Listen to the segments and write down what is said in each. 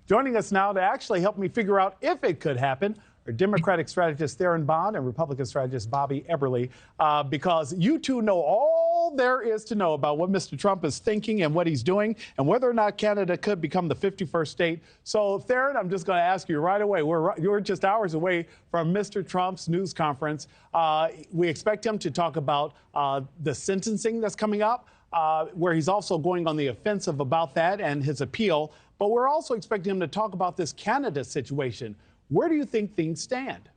Joining us now to actually help me figure out if it could happen are Democratic strategist Theron Bond and Republican strategist Bobby Eberle, because you two know all there is to know about what Mr. Trump is thinking and what he's doing and whether or not Canada could become the 51st state. So, Theron, I'm just going to ask you right away. You're just hours away from Mr. Trump's news conference. We expect him to talk about the sentencing that's coming up, where he's also going on the offensive about that and his appeal. But we're also expecting him to talk about this Canada situation. Where do you think things stand?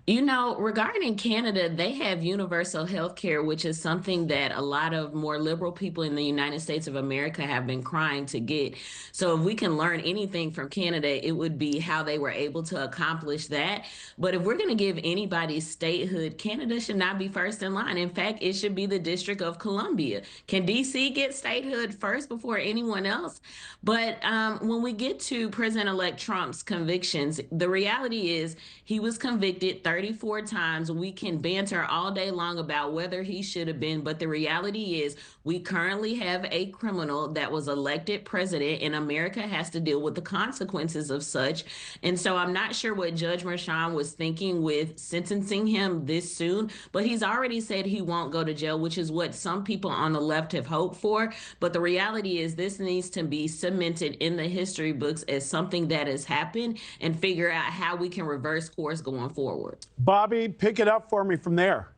You know, regarding Canada, they have universal health care, which is something that a lot of more liberal people in the United States of America have been crying to get. So if we can learn anything from Canada, it would be how they were able to accomplish that. But if we're going to give anybody statehood, Canada should not be first in line. In fact, it should be the District of Columbia. Can D.C. get statehood first before anyone else? But when we get to President-elect Trump's convictions, the reality is he was convicted 34 times. We can banter all day long about whether he should have been, but the reality is we currently have a criminal that was elected president, and America has to deal with the consequences of such. And so I'm not sure what Judge Merchan was thinking with sentencing him this soon, but he's already said he won't go to jail, which is what some people on the left have hoped for. But the reality is this needs to be cemented in the history books as something that has happened and figure out how we can reverse course going forward. Bobby, pick it up for me from there.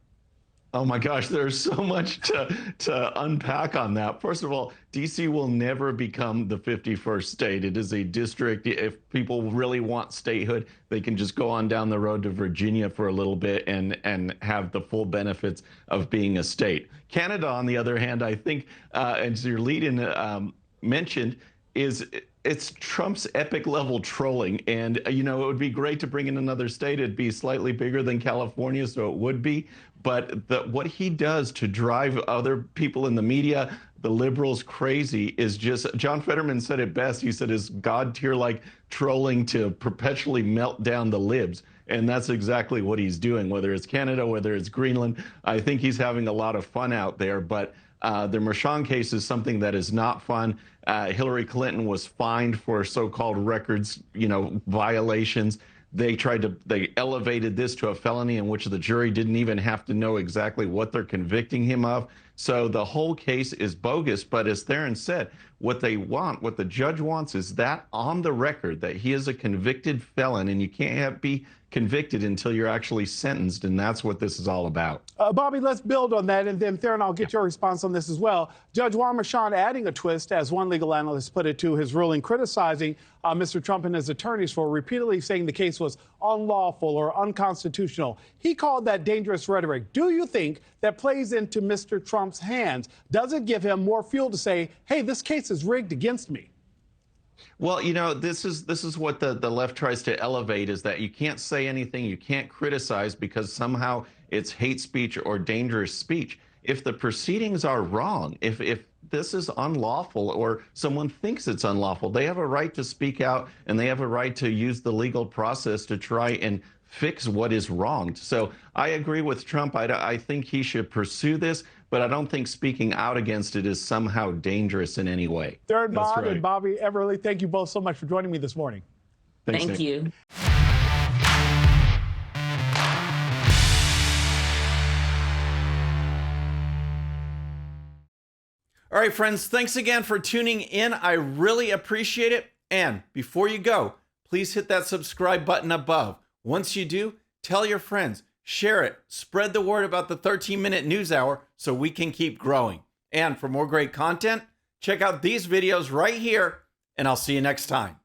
Oh my gosh, there's so much to unpack on that. First of all, D.C. will never become the 51st state. It is a district. If people really want statehood, they can just go on down the road to Virginia for a little bit and have the full benefits of being a state. Canada, on the other hand, I think, as your lead-in mentioned, it's Trump's epic level trolling. And, you know, it would be great to bring in another state. It'd be slightly bigger than California, so it would be. But what he does to drive other people in the media, the liberals, crazy is just, John Fetterman said it best. He said it's God tier like trolling to perpetually melt down the libs. And that's exactly what he's doing, whether it's Canada, whether it's Greenland. I think he's having a lot of fun out there. But the Merchan case is something that is not fun. Hillary Clinton was fined for so-called records, violations. They elevated this to a felony in which the jury didn't even have to know exactly what they're convicting him of. So the whole case is bogus. But as Theron said, what the judge wants is that on the record that he is a convicted felon, and you can't be convicted until you're actually sentenced, and that's what this is all about. Bobby, let's build on that, and then Theron, I'll get your response on this as well. Judge Juan Merchan adding a twist, as one legal analyst put it, to his ruling, criticizing Mr. Trump and his attorneys for repeatedly saying the case was unlawful or unconstitutional. He called that dangerous rhetoric. Do you think that plays into Mr. Trump's hands? Does it give him more fuel to say, hey, this case is rigged against me? Well, this is what the left tries to elevate, is that you can't say anything, you can't criticize because somehow it's hate speech or dangerous speech. If the proceedings are wrong, if this is unlawful or someone thinks it's unlawful, they have a right to speak out and they have a right to use the legal process to try and fix what is wrong. So I agree with Trump. I think he should pursue this, but I don't think speaking out against it is somehow dangerous in any way. Theron Bond and Bobby Eberle, thank you both so much for joining me this morning. Thanks, Thank you. All right, friends, thanks again for tuning in. I really appreciate it. And before you go, please hit that subscribe button above. Once you do, tell your friends, share it, spread the word about the 13-minute news hour so we can keep growing. And for more great content, check out these videos right here, and I'll see you next time.